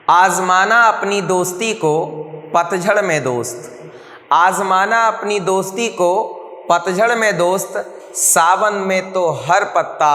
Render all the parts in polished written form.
आजमाना अपनी दोस्ती को पतझड़ में दोस्त, आजमाना अपनी दोस्ती को पतझड़ में दोस्त, सावन में तो हर पत्ता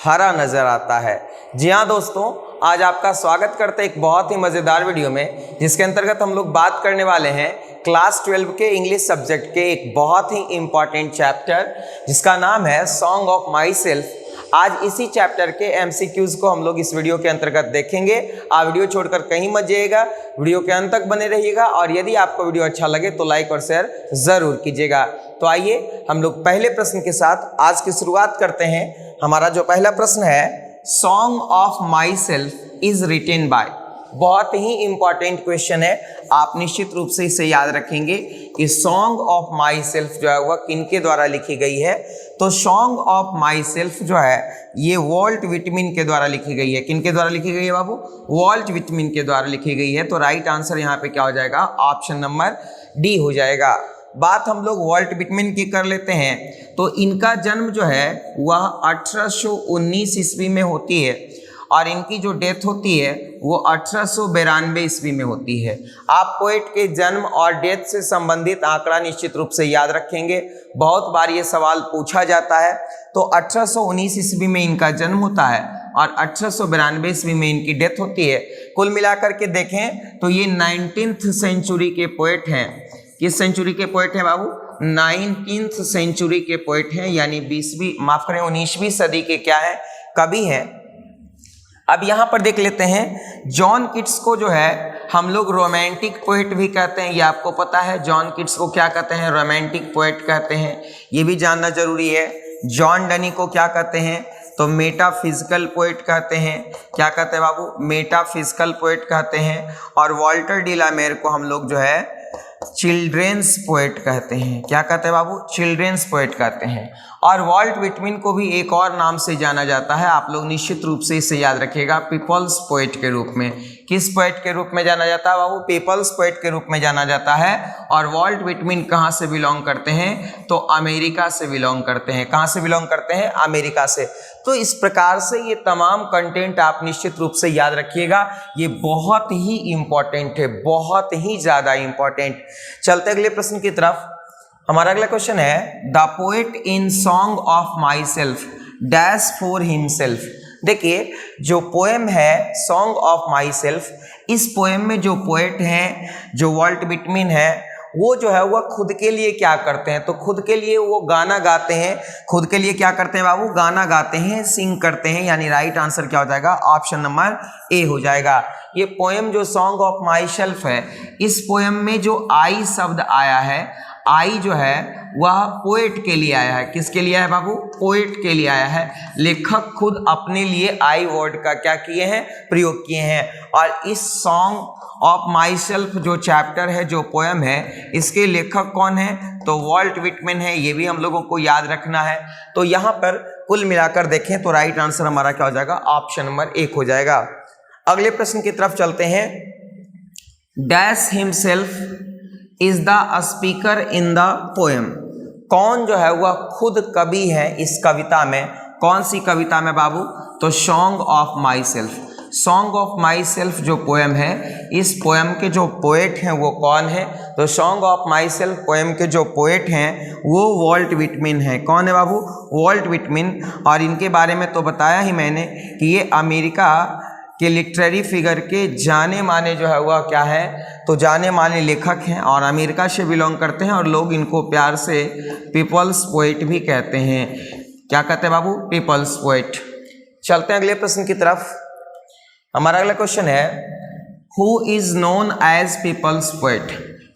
हरा नजर आता है। जी हाँ दोस्तों, आज आपका स्वागत करते हैं एक बहुत ही मज़ेदार वीडियो में, जिसके अंतर्गत हम लोग बात करने वाले हैं क्लास 12 के इंग्लिश सब्जेक्ट के एक बहुत ही इम्पॉर्टेंट चैप्टर जिसका नाम है सॉन्ग ऑफ माई सेल्फ। आज इसी चैप्टर के MCQs को हम लोग इस वीडियो के अंतर्गत देखेंगे। आप वीडियो छोड़कर कहीं मत जाइएगा, वीडियो के अंत तक बने रहिएगा और यदि आपको वीडियो अच्छा लगे तो लाइक और शेयर ज़रूर कीजिएगा। तो आइए हम लोग पहले प्रश्न के साथ आज की शुरुआत करते हैं। हमारा जो पहला प्रश्न है, song of my self is written by. बहुत ही इंपॉर्टेंट क्वेश्चन है, आप निश्चित रूप से इसे याद रखेंगे कि सॉन्ग ऑफ माई सेल्फ जो है वह किनके द्वारा लिखी गई है। तो सॉन्ग ऑफ माई सेल्फ जो है ये वॉल्ट विटमिन के द्वारा लिखी गई है। किनके द्वारा लिखी गई है बाबू? वॉल्ट विटमिन के द्वारा लिखी गई है। तो राइट आंसर यहाँ पे क्या हो जाएगा? ऑप्शन नंबर डी हो जाएगा। बात हम लोग वॉल्ट विटमिन की कर लेते हैं। तो इनका जन्म जो है वह 1819 ईस्वी में होती है और इनकी जो डेथ होती है वो 1892 ईस्वी में होती है। आप पोएट के जन्म और डेथ से संबंधित आंकड़ा निश्चित रूप से याद रखेंगे, बहुत बार ये सवाल पूछा जाता है। तो 1819 ईस्वी में इनका जन्म होता है और 1892 ईस्वी में इनकी डेथ होती है। कुल मिलाकर के देखें तो ये 19th सेंचुरी के पोएट हैं। किस सेंचुरी के पोएट हैं बाबू? 19th सेंचुरी के पोएट हैं, यानी 19वीं सदी के क्या है? कवि हैं। अब यहाँ पर देख लेते हैं, जॉन किट्स को जो है हम लोग रोमांटिक पोएट भी कहते हैं। ये आपको पता है, जॉन किट्स को क्या कहते हैं? रोमांटिक पोएट कहते हैं, ये भी जानना जरूरी है। जॉन डनी को क्या कहते हैं? तो मेटाफिजिकल पोएट कहते हैं। क्या कहते हैं बाबू? मेटाफिजिकल पोएट कहते हैं। और वॉल्टर डी ला मेयर को हम लोग जो है चिल्ड्रेंस पोएट कहते हैं। क्या कहते हैं बाबू? चिल्ड्रेंस पोएट कहते हैं। और वॉल्ट विटमिन को भी एक और नाम से जाना जाता है, आप लोग निश्चित रूप से इसे याद रखिएगा, पीपल्स पोएट के रूप में। किस पोएट के रूप में जाना जाता है बाबू? पीपल्स पोएट के रूप में जाना जाता है। और वॉल्ट विटमिन कहाँ से बिलोंग करते हैं? तो अमेरिका से बिलोंग करते हैं। कहाँ से बिलोंग करते हैं? अमेरिका से। तो इस प्रकार से ये तमाम कंटेंट आप निश्चित रूप से याद रखिएगा, ये बहुत ही इंपॉर्टेंट है, बहुत ही ज़्यादा इंपॉर्टेंट। चलते अगले प्रश्न की तरफ। हमारा अगला क्वेश्चन है, the poet in song of my self dash for himself. देखिए, जो पोएम है सॉन्ग ऑफ माई सेल्फ, इस पोएम में जो पोएट हैं, जो वॉल्ट विटमिन है, वो जो है वह खुद के लिए क्या करते हैं? तो खुद के लिए वो गाना गाते हैं। खुद के लिए क्या करते हैं बाबू? गाना गाते हैं, सिंग करते हैं। यानी राइट आंसर क्या हो जाएगा? ऑप्शन नंबर ए हो जाएगा। ये पोएम जो सॉन्ग ऑफ माई सेल्फ है, इस पोएम में जो आई शब्द आया है, आई जो है वह पोएट के लिए आया है। किसके लिए आया बाबू? पोएट के लिए आया है। लेखक खुद अपने लिए आई वर्ड का क्या किए हैं? प्रयोग किए हैं। और इस सॉन्ग ऑफ माई सेल्फ जो चैप्टर है, जो पोएम है, इसके लेखक कौन है? तो वॉल्ट विटमिन है। ये भी हम लोगों को याद रखना है। तो यहाँ पर कुल मिलाकर देखें तो राइट आंसर हमारा क्या हो जाएगा? ऑप्शन नंबर 1 हो जाएगा। अगले प्रश्न की तरफ चलते हैं। Dash himself is the speaker in the poem. कौन जो है वह खुद कवि है इस कविता में? कौन सी कविता में बाबू? तो Song of my self. Song of my self जो पोएम है, इस पोएम के जो पोएट हैं वो कौन है? तो Song of Myself poem के जो पोएट हैं वो वॉल्ट विटमिन है। कौन है बाबू? Vault vitamin. और इनके बारे में तो बताया ही मैंने कि ये अमेरिका के लिटरेरी फिगर के जाने माने जो है वह क्या है? तो जाने माने लेखक हैं और अमेरिका से बिलोंग करते हैं और लोग इनको प्यार से पीपल्स पोएट भी कहते हैं। क्या कहते हैं बाबू? Peoples poet. चलते हैं अगले प्रश्न की तरफ। हमारा अगला क्वेश्चन है, who is known as people's poet.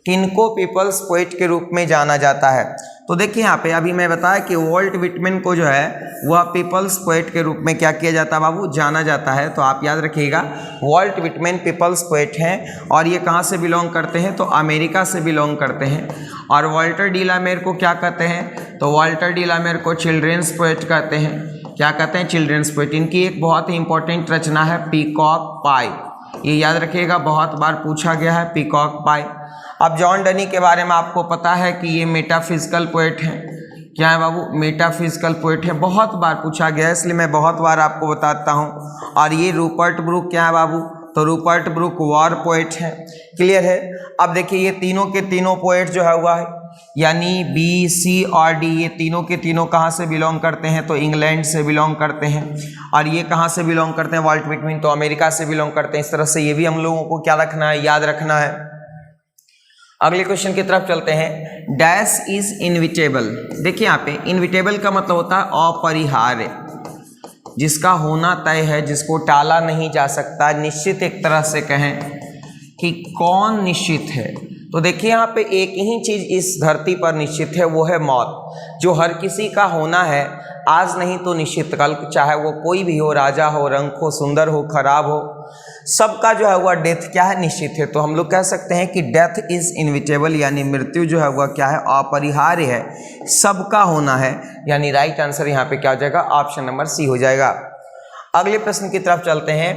किनको पीपल्स पोएट के रूप में जाना जाता है? तो देखिए यहाँ पे अभी मैं बताया कि वॉल्ट विटमिन को जो है वह पीपल्स पोएट के रूप में क्या किया जाता है बाबू? जाना जाता है। तो आप याद रखिएगा, वॉल्ट विटमिन पीपल्स पोएट हैं और ये कहाँ से बिलोंग करते हैं? तो अमेरिका से बिलोंग करते हैं। और वॉल्टर डी ला मेयर को क्या कहते हैं? तो वॉल्टर डी ला मेयर को चिल्ड्रेंस पोएट कहते हैं। क्या कहते हैं? Children's poet. इनकी एक बहुत ही इंपॉर्टेंट रचना है पीकॉक पाई। ये याद रखिएगा, बहुत बार पूछा गया है पीकॉक पाई। अब जॉन डनी के बारे में आपको पता है कि ये मेटाफिजिकल पोएट हैं। क्या है बाबू? मेटाफिजिकल पोएट है। बहुत बार पूछा गया है, इसलिए मैं बहुत बार आपको बताता हूँ। और ये रूपर्ट ब्रूक क्या है बाबू? तो रूपर्ट ब्रूक वॉर पोएट हैं। क्लियर है। अब देखिए ये तीनों के तीनों पोएट जो है हुआ है, यानी बी, सी और डी, ये तीनों के तीनों कहाँ से बिलोंग करते हैं, तो इंग्लैंड से बिलोंग करते हैं। और ये कहाँ से बिलोंग करते हैं, वॉल्ट व्हिटमैन, तो अमेरिका से बिलोंग करते हैं। इस तरह से ये भी हम लोगों को क्या रखना है, याद रखना है। अगले क्वेश्चन की तरफ चलते हैं। Dash is inevitable. देखिए यहाँ पे इनविटेबल का मतलब होता है अपरिहार्य, जिसका होना तय है, जिसको टाला नहीं जा सकता, निश्चित। एक तरह से कहें कि कौन निश्चित है, तो देखिए यहाँ पे एक ही चीज इस धरती पर निश्चित है, वो है मौत, जो हर किसी का होना है, आज नहीं तो निश्चित कल, चाहे वो कोई भी हो, राजा हो, रंक हो, सुंदर हो, खराब हो, सबका जो है वह डेथ क्या है, निश्चित है। तो हम लोग कह सकते हैं कि डेथ इज इनविटेबल, यानी मृत्यु जो है वह क्या है, अपरिहार्य है, सबका होना है। यानी राइट आंसर यहाँ पे क्या हो जाएगा, ऑप्शन नंबर सी हो जाएगा। अगले प्रश्न की तरफ चलते हैं।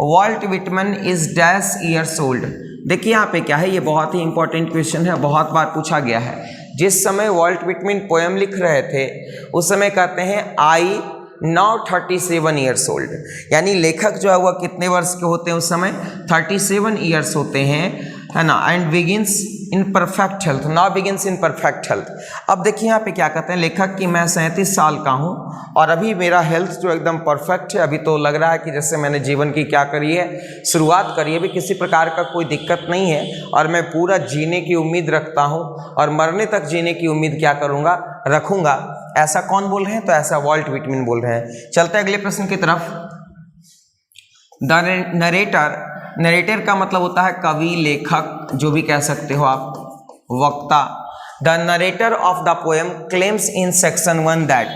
Walt Whitman is dash years old. देखिए यहाँ पे क्या है, ये बहुत ही इंपॉर्टेंट क्वेश्चन है, बहुत बार पूछा गया है। जिस समय वॉल्ट व्हिटमैन पोएम लिख रहे थे उस समय कहते हैं आई नाउ 37 ईयर्स ओल्ड, यानी लेखक जो है वह कितने वर्ष के होते हैं उस समय, 37 ईयर्स होते हैं, है ना। And begins in perfect health, now begins in perfect health. अब देखिए यहाँ पे क्या कहते हैं लेखक कि मैं 37 साल का हूँ और अभी मेरा हेल्थ जो एकदम परफेक्ट है, अभी तो लग रहा है कि जैसे मैंने जीवन की क्या करी है, शुरुआत करी है, अभी किसी प्रकार का कोई दिक्कत नहीं है और मैं पूरा जीने की उम्मीद रखता हूँ और मरने तक जीने की उम्मीद क्या करूँगा, रखूँगा। ऐसा कौन बोल रहे हैं, तो ऐसा वॉल्ट व्हिटमैन बोल रहे हैं। चलते अगले प्रश्न की तरफ। द नरेटर, नरेटर का मतलब होता है कवि, लेखक, जो भी कह सकते हो आप, वक्ता। The narrator of the poem claims in section 1 that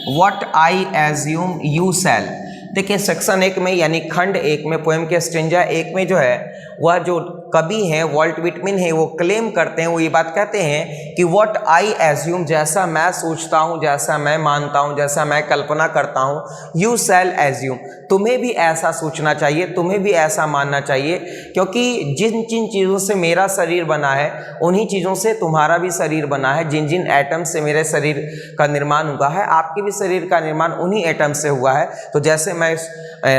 what I assume you shall. देखिए सेक्शन 1 में यानी खंड 1 में, पोएम के स्टेंजा 1 में जो है वह जो कवि हैं वॉल्ट व्हिटमैन है, वो क्लेम करते हैं, वो ये बात कहते हैं कि व्हाट आई एज्यूम, जैसा मैं सोचता हूँ, जैसा मैं मानता हूँ, जैसा मैं कल्पना करता हूँ, यू शैल एज्यूम, तुम्हें भी ऐसा सोचना चाहिए, तुम्हें भी ऐसा मानना चाहिए, क्योंकि जिन जिन चीज़ों से मेरा शरीर बना है उन्हीं चीज़ों से तुम्हारा भी शरीर बना है। जिन जिन एटम से मेरे शरीर का निर्माण हुआ है, आपके भी शरीर का निर्माण उन्हीं एटम से हुआ है। तो जैसे मैं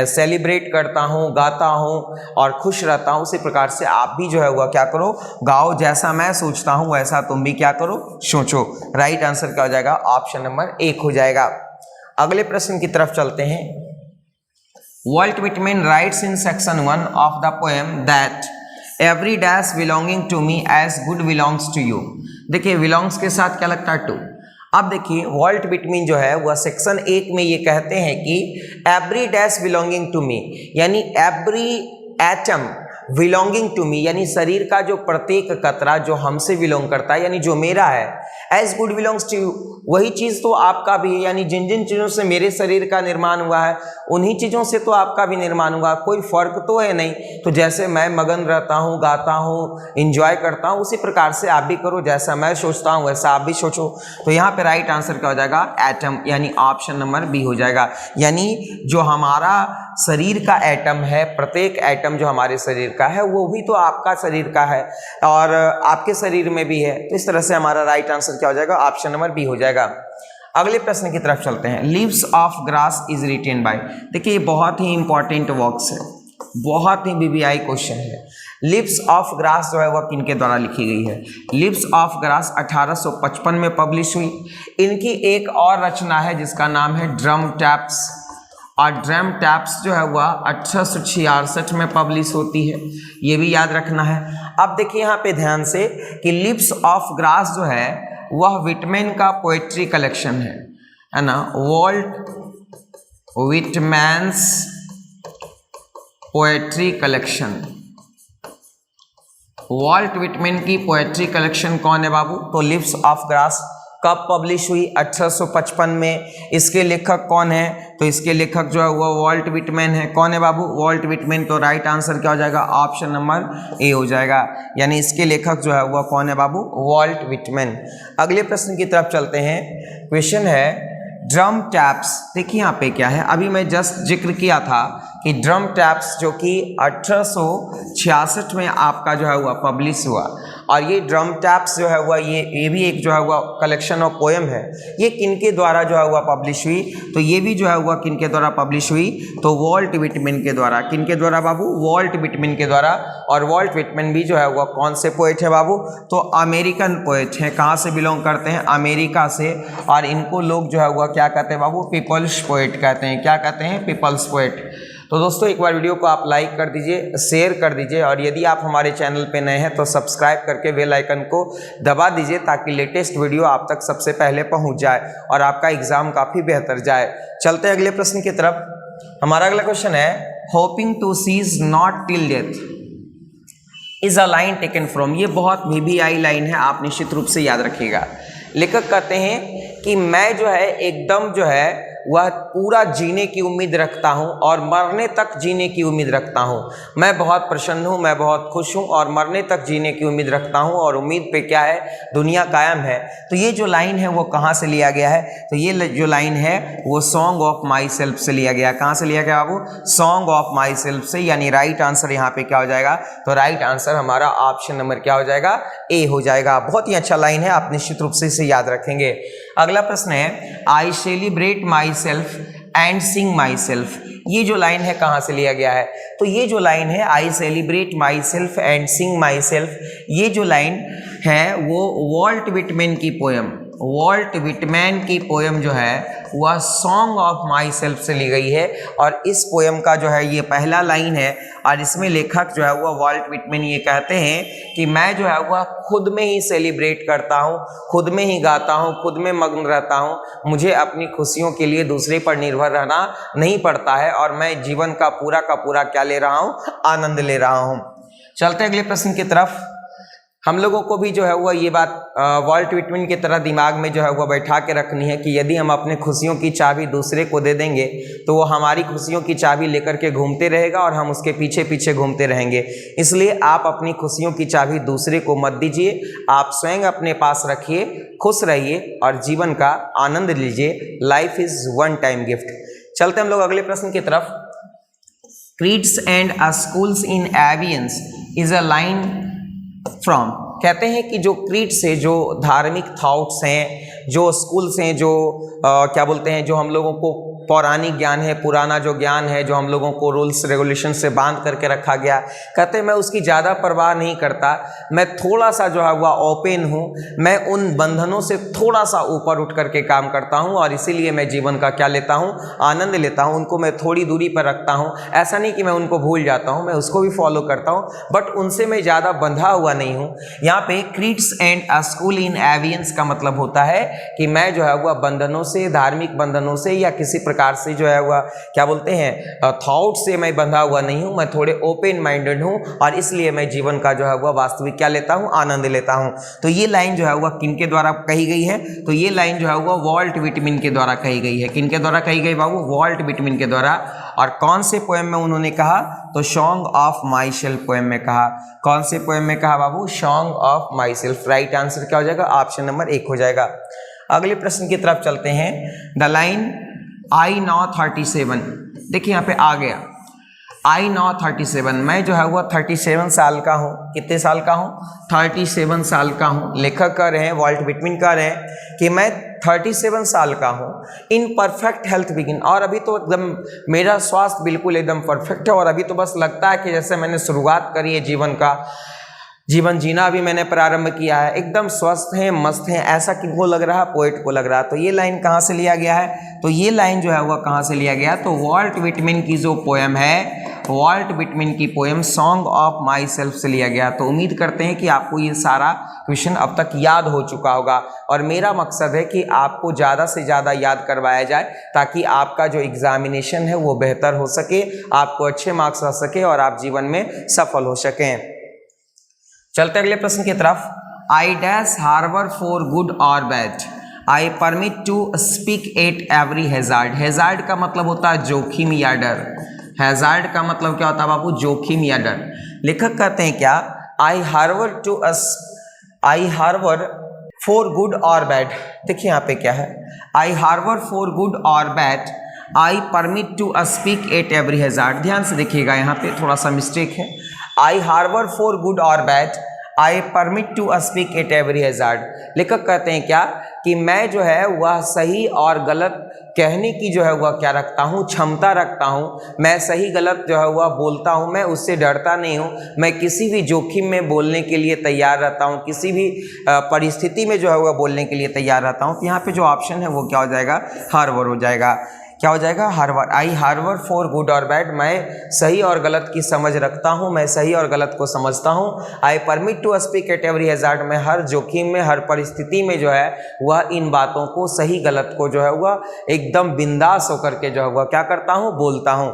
सेलिब्रेट करता हूँ, गाता हूँ और खुश रहता हूँ, उसी प्रकार से आप भी जो है वह क्या करो, गाओ, जैसा मैं सोचता हूँ वैसा तुम भी क्या करो, सोचो। राइट आंसर क्या हो जाएगा, ऑप्शन नंबर 1 हो जाएगा। अगले प्रश्न की तरफ चलते हैं। Walt Whitman writes in section 1 of the poem that every dash belonging to me as good belongs to you. देखिए बिलोंग्स के साथ क्या लगता है, टू। अब देखिए वॉल्ट व्हिटमैन जो है वह सेक्शन 1 में ये कहते हैं कि every dash belonging to me, यानी every atom belonging to me, यानी शरीर का जो प्रत्येक कतरा जो हमसे बिलोंग करता है, यानी जो मेरा है, as good belongs to you, वही चीज़ तो आपका भी है। यानी जिन जिन चीज़ों से मेरे शरीर का निर्माण हुआ है उन्हीं चीज़ों से तो आपका भी निर्माण हुआ, कोई फर्क तो है नहीं। तो जैसे मैं मगन रहता हूँ, गाता हूँ, इंजॉय करता हूँ, उसी प्रकार से आप भी करो, जैसा मैं सोचता हूँ वैसा आप भी सोचो। तो यहाँ पे राइट आंसर क्या हो जाएगा, एटम, यानी ऑप्शन नंबर बी हो जाएगा। यानी जो हमारा शरीर का एटम है, प्रत्येक एटम जो हमारे शरीर का है वो भी तो आपका शरीर का है और आपके शरीर में भी है। तो इस तरह से हमारा राइट आंसर क्या हो जाएगा, ऑप्शन नंबर बी हो जाएगा। अगले प्रश्न की तरफ चलते हैं। Leaves of grass is written by. देखिए ये बहुत ही इंपॉर्टेंट वर्क्स है, बहुत ही बीबीआई क्वेश्चन है। लिव्स ऑफ ग्रास जो है वह किनके द्वारा लिखी गई है। लिव्स ऑफ ग्रास 1855 में पब्लिश हुई। इनकी एक और रचना है जिसका नाम है ड्रम टैप्स, और ड्रम टैप्स जो है वह 1866 में पब्लिश होती है, ये भी याद रखना है। अब देखिए यहाँ पे ध्यान से कि लिव्स ऑफ ग्रास जो है वह व्हिटमैन का पोएट्री कलेक्शन है ना। Walt Whitman's poetry collection, Walt Whitman की पोएट्री कलेक्शन कौन है बाबू, तो लिव्स ऑफ ग्रास कब पब्लिश हुई, 1855 में। इसके लेखक कौन है, तो इसके लेखक जो है वो वॉल्ट व्हिटमैन है। कौन है बाबू, वॉल्ट व्हिटमैन। तो राइट आंसर क्या हो जाएगा, ऑप्शन नंबर ए हो जाएगा। यानी इसके लेखक जो है वह कौन है बाबू, वॉल्ट व्हिटमैन। अगले प्रश्न की तरफ चलते हैं। क्वेश्चन है ड्रम टैप्स। देखिए यहाँ पे क्या है, अभी मैं जस्ट जिक्र किया था कि ड्रम टैप्स जो कि 1866 में आपका जो है हुआ पब्लिश हुआ। और ये ड्रम टैप्स जो है हुआ ये भी एक जो है हुआ कलेक्शन ऑफ पोएम है। ये किनके द्वारा जो है हुआ पब्लिश हुई? तो ये भी जो है हुआ किनके द्वारा पब्लिश हुई? तो वॉल्ट व्हिटमैन के द्वारा। किनके द्वारा बाबू? वॉल्ट व्हिटमैन के द्वारा। और वॉल्ट व्हिटमैन भी जो है हुआ कौन से पोएट है बाबू? तो अमेरिकन पोएट हैं। कहाँ से बिलोंग करते हैं? अमेरिका से। और इनको लोग जो है हुआ क्या कहते हैं बाबू? पीपल्स पोएट कहते हैं। क्या कहते हैं? People's poet. तो दोस्तों एक बार वीडियो को आप लाइक कर दीजिए, शेयर कर दीजिए, और यदि आप हमारे चैनल पे नए हैं तो सब्सक्राइब करके बेल आइकन को दबा दीजिए ताकि लेटेस्ट वीडियो आप तक सबसे पहले पहुंच जाए और आपका एग्जाम काफ़ी बेहतर जाए। चलते हैं अगले प्रश्न की तरफ। हमारा अगला क्वेश्चन है, hoping to cease not till death is a line taken from. ये बहुत VBI लाइन है, आप निश्चित रूप से याद रखिएगा। लेखक कहते हैं कि मैं जो है एकदम जो है वह पूरा जीने की उम्मीद रखता हूं और मरने तक जीने की उम्मीद रखता हूं। मैं बहुत प्रसन्न हूं, मैं बहुत खुश हूं और मरने तक जीने की उम्मीद रखता हूं, और उम्मीद पे क्या है? दुनिया कायम है। तो ये जो लाइन है वो कहाँ से लिया गया है? तो ये जो लाइन है वो सॉन्ग ऑफ माई सेल्फ से लिया गया। कहाँ से लिया गया बाबू? सॉन्ग ऑफ माई सेल्फ से। यानी राइट आंसर यहाँ पे क्या हो जाएगा? तो राइट आंसर हमारा ऑप्शन नंबर क्या हो जाएगा? ए हो जाएगा। बहुत ही अच्छा लाइन है, आप निश्चित रूप से इसे याद रखेंगे। अगला प्रश्न है, I celebrate my self and Singh my self. ये जो लाइन है कहाँ से लिया गया है? तो ये जो लाइन है, I celebrate my self and Singh my self, ये जो लाइन है वो वॉल्ट व्हिटमैन की पोएम, वॉल्ट व्हिटमैन की पोएम जो है वह सॉन्ग ऑफ माई सेल्फ से ली गई है। और इस पोएम का जो है ये पहला लाइन है, और इसमें लेखक जो है वह वॉल्ट व्हिटमैन ये कहते हैं कि मैं जो है वह खुद में ही सेलिब्रेट करता हूँ, खुद में ही गाता हूँ, खुद में मग्न रहता हूँ। मुझे अपनी खुशियों के लिए दूसरे पर निर्भर रहना नहीं पड़ता है, और मैं जीवन का पूरा क्या ले रहा हूँ? आनंद ले रहा हूँ। चलते हैं अगले प्रश्न की तरफ। हम लोगों को भी जो है वह ये बात वॉल्ट व्हिटमैन की तरह दिमाग में जो है वह बैठा के रखनी है कि यदि हम अपने खुशियों की चाबी दूसरे को दे देंगे तो वो हमारी खुशियों की चाबी लेकर के घूमते रहेगा और हम उसके पीछे पीछे घूमते रहेंगे। इसलिए आप अपनी खुशियों की चाबी दूसरे को मत दीजिए, आप स्वयं अपने पास रखिए, खुश रहिए और जीवन का आनंद लीजिए। Life is one time gift. चलते हम लोग अगले प्रश्न की तरफ। Creeds and schools in abeyance is a line from. कहते हैं कि जो क्रीड से, जो धार्मिक थॉट्स हैं, जो स्कूल्स हैं, जो क्या बोलते हैं, जो हम लोगों को पौराणिक ज्ञान है, पुराना जो ज्ञान है, जो हम लोगों को रूल्स रेगुलेशन से बांध करके रखा गया, कहते हैं मैं उसकी ज़्यादा परवाह नहीं करता। मैं थोड़ा सा जो है वह ओपन हूँ, मैं उन बंधनों से थोड़ा सा ऊपर उठ करके काम करता हूँ, और इसीलिए मैं जीवन का क्या लेता हूँ? आनंद लेता हूँ। उनको मैं थोड़ी दूरी पर रखता हूँ। ऐसा नहीं कि मैं उनको भूल जाता हूँ, मैं उसको भी फॉलो करता हूँ, बट उनसे मैं ज़्यादा बंधा हुआ नहीं हूँ। यहाँ पे क्रीड्स एंड स्कूल इन एवियंस का मतलब होता है कि मैं जो है वह बंधनों से, धार्मिक बंधनों से या किसी प्रकार से जो है वह क्या बोलते हैं थॉट से मैं बंधा हुआ नहीं हूं। मैं थोड़े ओपन माइंडेड हूं, और इसलिए मैं जीवन का जो है वह वास्तविक क्या लेता हूं? आनंद लेता हूं। तो ये लाइन जो है वह किनके द्वारा कही गई है? तो ये लाइन जो है वह वॉल्ट व्हिटमैन के द्वारा कही गई है। किनके द्वारा कही गई बाबू? वॉल्ट व्हिटमैन के द्वारा। और कौन से पोएम में उन्होंने कहा? तो Song of Myself poem में कहा। कौन से पोएम में कहा बाबू? Song of Myself. Right answer क्या हो जाएगा? ऑप्शन नंबर 1 हो जाएगा। अगले प्रश्न की तरफ चलते हैं। द लाइन आई नॉ 37, देखिए यहाँ पे आ गया आई नॉ 37। मैं जो है वह 37 साल का हूँ। कितने साल का हूँ? 37 साल का हूँ। लेखक कह रहे हैं, वॉल्ट व्हिटमैन कह रहे हैं कि मैं 37 साल का हूँ, इन परफेक्ट हेल्थ बिगिन। और अभी तो एकदम मेरा स्वास्थ्य बिल्कुल एकदम परफेक्ट है, और अभी तो बस लगता है कि जैसे मैंने शुरुआत करी है जीवन जीना अभी मैंने प्रारंभ किया है। एकदम स्वस्थ हैं, मस्त हैं, ऐसा किनको लग रहा? पोएट को लग रहा। तो ये लाइन कहाँ से लिया गया है? तो ये लाइन जो है वह कहाँ से लिया गया? तो वॉल्ट व्हिटमैन की जो पोएम है, वॉल्ट व्हिटमैन की poem song of my self से लिया गया। तो उम्मीद करते हैं कि आपको ये सारा क्वेश्चन अब तक याद हो चुका होगा, और मेरा मकसद है कि आपको ज़्यादा से ज़्यादा याद करवाया जाए ताकि आपका जो एग्जामिनेशन है वो बेहतर हो सके, आपको अच्छे मार्क्स आ सके और आप जीवन में सफल हो सकें। चलते अगले प्रश्न की तरफ। I dash harbour for good और bad, I permit to speak at every hazard. Hazard का मतलब होता है जोखिम या डर। हैजार्ड का मतलब क्या होता है बाबू? जोखिम या डर। लेखक कहते हैं क्या? आई हार्बर फॉर गुड और बैड। देखिए यहाँ पे क्या है? आई हार्बर फॉर गुड और bad, I permit to speak at every hazard. ध्यान से देखिएगा, यहाँ पे थोड़ा सा मिस्टेक है। आई हार्बर फॉर गुड और bad, I permit to speak at every hazard. लेखक कहते हैं क्या कि मैं जो है वह सही और गलत कहने की जो है वह क्या रखता हूँ, क्षमता रखता हूँ। मैं सही गलत जो है वह बोलता हूँ, मैं उससे डरता नहीं हूँ। मैं किसी भी जोखिम में बोलने के लिए तैयार रहता हूँ, किसी भी परिस्थिति में जो है वह बोलने के लिए तैयार रहता हूँ। तो यहाँ पे जो ऑप्शन है वो क्या हो जाएगा, हार्बर हो जाएगा। क्या हो जाएगा, harbour. I harbour for good और बैड, मैं सही और गलत की समझ रखता हूँ, मैं सही और गलत को समझता हूँ। I permit to speak at every hazard, मैं हर जोखिम में, हर परिस्थिति में जो है वह इन बातों को, सही गलत को जो है वह एकदम बिंदास होकर के जो है वह क्या करता हूँ, बोलता हूँ।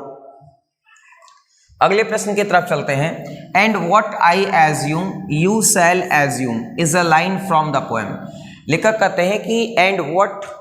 अगले प्रश्न की तरफ चलते हैं। And what I assume you shall assume is a line from the poem. लेखक कहते हैं कि एंड व्हाट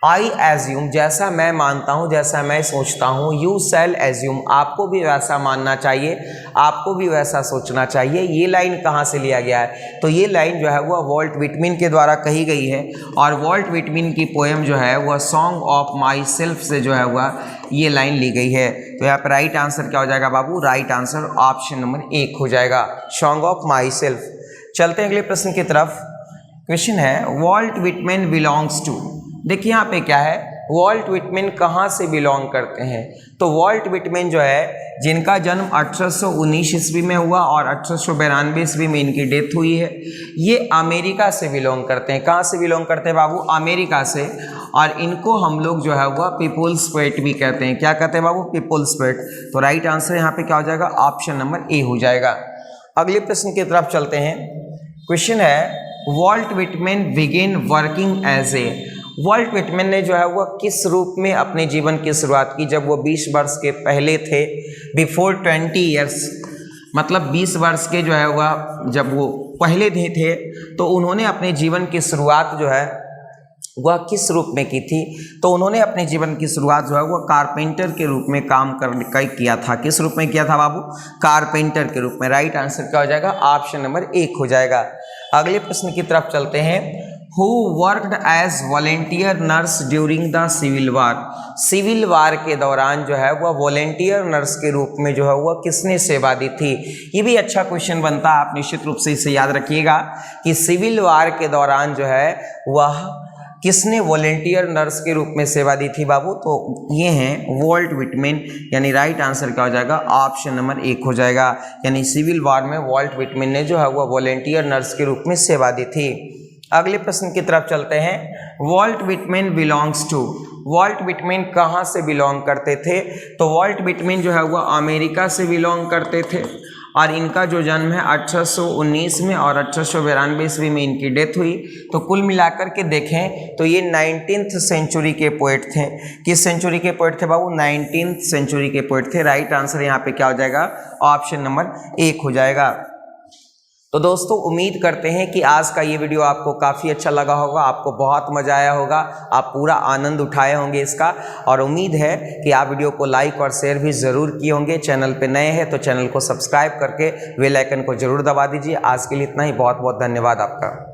आई एज्यूम, जैसा मैं मानता हूँ, जैसा मैं सोचता हूँ, यू शैल एज्यूम, आपको भी वैसा मानना चाहिए, आपको भी वैसा सोचना चाहिए। ये लाइन कहाँ से लिया गया है, तो ये लाइन जो है वह वॉल्ट विटमिन के द्वारा कही गई है। और वॉल्ट विटमिन की पोएम जो है वह सॉन्ग ऑफ माई सेल्फ से जो है वह ये लाइन ली गई है। तो यहाँ पर राइट आंसर क्या हो जाएगा बाबू, राइट आंसर ऑप्शन नंबर 1 हो जाएगा, सॉन्ग ऑफ माई सेल्फ। चलते हैं अगले प्रश्न की तरफ। क्वेश्चन है वॉल्ट विटमैन बिलोंग्स टू। देखिए यहाँ पे क्या है, वॉल्ट विटमैन कहाँ से बिलोंग करते हैं, तो वॉल्ट विटमैन जो है जिनका जन्म 1819 ईस्वी में हुआ और 1892 ईस्वी में इनकी डेथ हुई है, ये अमेरिका से बिलोंग करते हैं। कहाँ से बिलोंग करते हैं बाबू, अमेरिका से। और इनको हम लोग जो है वह पीपुल्स पोएट भी कहते हैं। क्या कहते हैं बाबू, पीपुल्स पोएट। तो राइट आंसर यहाँ पे क्या हो जाएगा, ऑप्शन नंबर ए हो जाएगा। अगले प्रश्न की तरफ चलते हैं। क्वेश्चन है Walt Whitman begin working as a. Walt Whitman ने जो है वह किस रूप में अपने जीवन की शुरुआत की, जब वो 20 वर्ष के पहले थे, बिफोर 20 ईयर्स, मतलब 20 वर्ष के जो है वह जब वो पहले थे, तो उन्होंने अपने जीवन की शुरुआत जो है वह किस रूप में की थी, तो उन्होंने अपने जीवन की शुरुआत जो है वह कारपेंटर के रूप में काम कर किया था। किस रूप में किया था बाबू, कारपेंटर के रूप में। राइट आंसर क्या हो जाएगा, ऑप्शन नंबर 1 हो जाएगा। अगले प्रश्न की तरफ चलते हैं। Who worked as volunteer nurse during the civil war? Civil war के दौरान जो है वह वॉलेंटियर नर्स के रूप में जो है वह किसने सेवा दी थी। ये भी अच्छा क्वेश्चन बनता है, आप निश्चित रूप से इसे याद रखिएगा कि सिविल वार के दौरान जो है वह किसने वॉलेंटियर नर्स के रूप में सेवा दी थी बाबू, तो ये हैं वॉल्ट विटमैन। यानी राइट आंसर क्या हो जाएगा, ऑप्शन नंबर 1 हो जाएगा। यानी सिविल वार में वॉल्ट विटमैन ने जो है वह वॉलेंटियर नर्स के रूप में सेवा दी थी। अगले प्रश्न की तरफ चलते हैं। Walt Whitman belongs to. Walt Whitman कहाँ से बिलोंग करते थे, तो वॉल्ट विटमैन जो है वह अमेरिका से बिलोंग करते थे और इनका जो जन्म है 1819 में और 1892 ईस्वी में इनकी डेथ हुई। तो कुल मिलाकर के देखें तो ये 19th सेंचुरी के पोएट थे। किस सेंचुरी के पोएट थे बाबू, 19th सेंचुरी के पोएट थे। राइट आंसर यहाँ पे क्या हो जाएगा, ऑप्शन नंबर 1 हो जाएगा। तो दोस्तों उम्मीद करते हैं कि आज का ये वीडियो आपको काफ़ी अच्छा लगा होगा, आपको बहुत मज़ा आया होगा, आप पूरा आनंद उठाए होंगे इसका। और उम्मीद है कि आप वीडियो को लाइक और शेयर भी ज़रूर किए होंगे। चैनल पे नए हैं तो चैनल को सब्सक्राइब करके बेल आइकन को ज़रूर दबा दीजिए। आज के लिए इतना ही, बहुत बहुत धन्यवाद आपका।